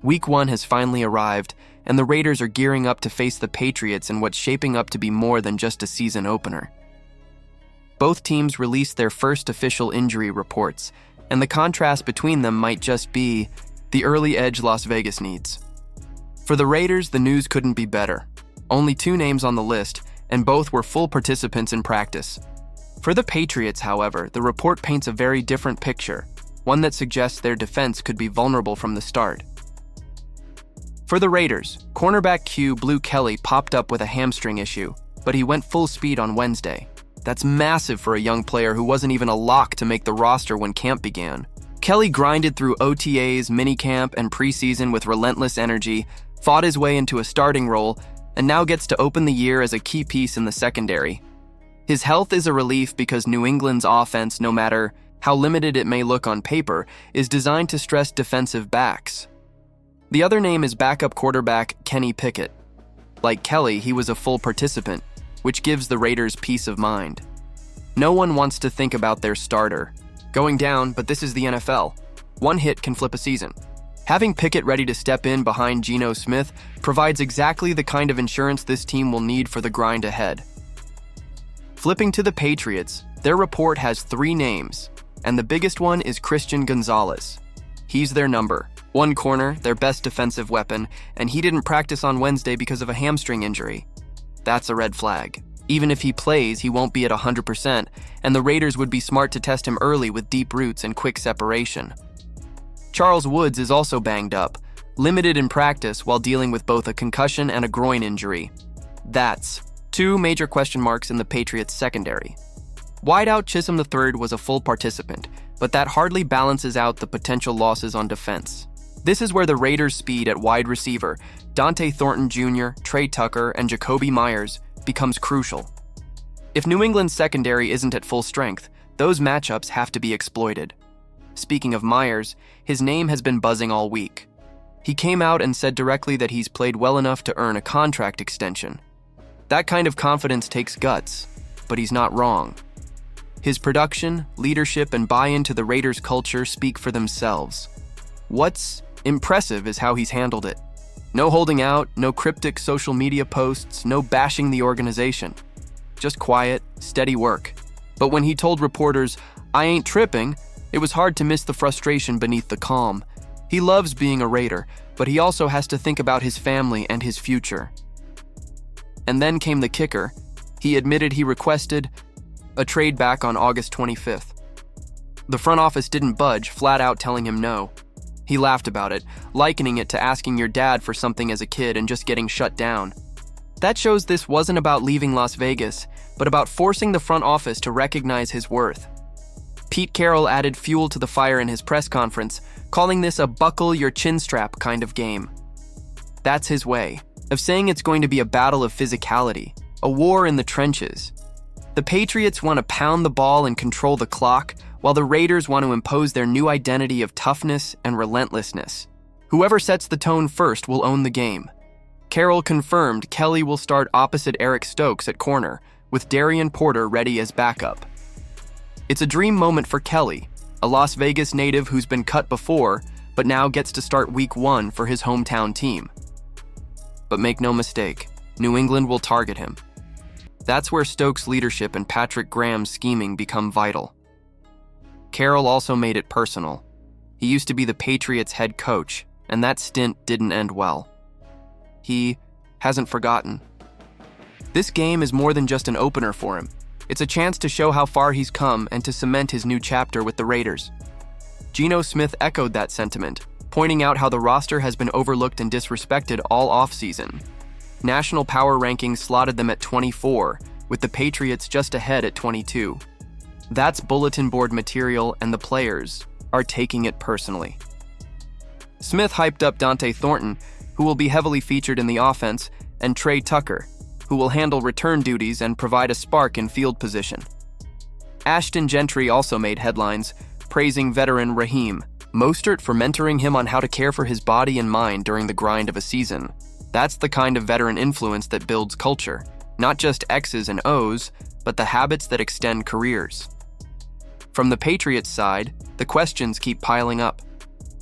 Week 1 has finally arrived, and the Raiders are gearing up to face the Patriots in what's shaping up to be more than just a season opener. Both teams released their first official injury reports, and the contrast between them might just be the early edge Las Vegas needs. For the Raiders, the news couldn't be better. Only 2 names on the list, and both were full participants in practice. For the Patriots, however, the report paints a very different picture, one that suggests their defense could be vulnerable from the start. For the Raiders, cornerback Q Blue Kelly popped up with a hamstring issue, but he went full speed on Wednesday. That's massive for a young player who wasn't even a lock to make the roster when camp began. Kelly grinded through OTAs, minicamp, and preseason with relentless energy, fought his way into a starting role, and now gets to open the year as a key piece in the secondary. His health is a relief because New England's offense, no matter how limited it may look on paper, is designed to stress defensive backs. The other name is backup quarterback Kenny Pickett. Like Kelly, he was a full participant, which gives the Raiders peace of mind. No one wants to think about their starter going down, but this is the NFL. One hit can flip a season. Having Pickett ready to step in behind Geno Smith provides exactly the kind of insurance this team will need for the grind ahead. Flipping to the Patriots, their report has 3 names, and the biggest one is Christian Gonzalez. He's their number 1 corner, their best defensive weapon, and he didn't practice on Wednesday because of a hamstring injury. That's a red flag. Even if he plays, he won't be at 100%, and the Raiders would be smart to test him early with deep routes and quick separation. Charles Woods is also banged up, limited in practice while dealing with both a concussion and a groin injury. That's 2 major question marks in the Patriots' secondary. Wideout Chisholm III was a full participant, but that hardly balances out the potential losses on defense. This is where the Raiders' speed at wide receiver, Dante Thornton Jr., Trey Tucker, and Jacoby Myers, becomes crucial. If New England's secondary isn't at full strength, those matchups have to be exploited. Speaking of Myers, his name has been buzzing all week. He came out and said directly that he's played well enough to earn a contract extension. That kind of confidence takes guts, but he's not wrong. His production, leadership, and buy-in to the Raiders' culture speak for themselves. What's impressive is how he's handled it. No holding out, no cryptic social media posts, no bashing the organization. Just quiet, steady work. But when he told reporters, "I ain't tripping," it was hard to miss the frustration beneath the calm. He loves being a Raider, but he also has to think about his family and his future. And then came the kicker. He admitted he requested a trade back on August 25th. The front office didn't budge, flat out telling him no. He laughed about it, likening it to asking your dad for something as a kid and just getting shut down. That shows this wasn't about leaving Las Vegas, but about forcing the front office to recognize his worth. Pete Carroll added fuel to the fire in his press conference, calling this a buckle your chin strap kind of game. That's his way of saying it's going to be a battle of physicality, a war in the trenches. The Patriots want to pound the ball and control the clock, while the Raiders want to impose their new identity of toughness and relentlessness. Whoever sets the tone first will own the game. Carroll confirmed Kelly will start opposite Eric Stokes at corner, with Darian Porter ready as backup. It's a dream moment for Kelly, a Las Vegas native who's been cut before, but now gets to start Week 1 for his hometown team. But make no mistake, New England will target him. That's where Stokes' leadership and Patrick Graham's scheming become vital. Carroll also made it personal. He used to be the Patriots' head coach, and that stint didn't end well. He hasn't forgotten. This game is more than just an opener for him. It's a chance to show how far he's come and to cement his new chapter with the Raiders. Geno Smith echoed that sentiment, pointing out how the roster has been overlooked and disrespected all offseason. National power rankings slotted them at 24, with the Patriots just ahead at 22. That's bulletin board material, and the players are taking it personally. Smith hyped up Dante Thornton, who will be heavily featured in the offense, and Trey Tucker, who will handle return duties and provide a spark in field position. Ashton Gentry also made headlines, praising veteran Raheem Mostert for mentoring him on how to care for his body and mind during the grind of a season. That's the kind of veteran influence that builds culture, not just X's and O's, but the habits that extend careers. From the Patriots side, the questions keep piling up.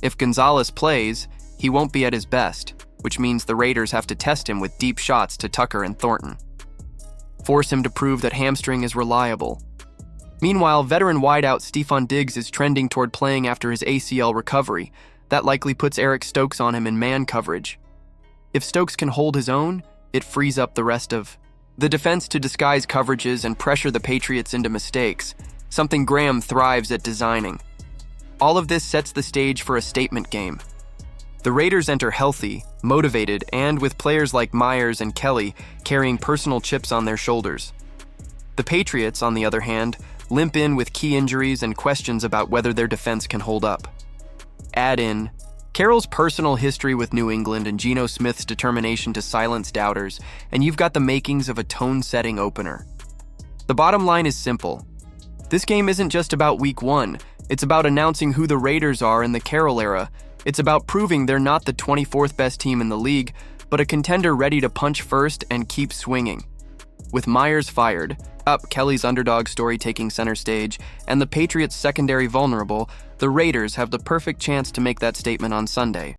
If Gonzalez plays, he won't be at his best, which means the Raiders have to test him with deep shots to Tucker and Thornton. Force him to prove that hamstring is reliable. Meanwhile, veteran wideout Stephon Diggs is trending toward playing after his ACL recovery. That likely puts Eric Stokes on him in man coverage. If Stokes can hold his own, it frees up the rest of the defense to disguise coverages and pressure the Patriots into mistakes, something Graham thrives at designing. All of this sets the stage for a statement game. The Raiders enter healthy, motivated, and with players like Myers and Kelly carrying personal chips on their shoulders. The Patriots, on the other hand, limp in with key injuries and questions about whether their defense can hold up. Add in Carroll's personal history with New England and Geno Smith's determination to silence doubters, and you've got the makings of a tone-setting opener. The bottom line is simple. This game isn't just about Week 1. It's about announcing who the Raiders are in the Carroll era. It's about proving they're not the 24th best team in the league, but a contender ready to punch first and keep swinging. With Myers fired, Kelly's underdog story taking center stage, and the Patriots' secondary vulnerable, the Raiders have the perfect chance to make that statement on Sunday.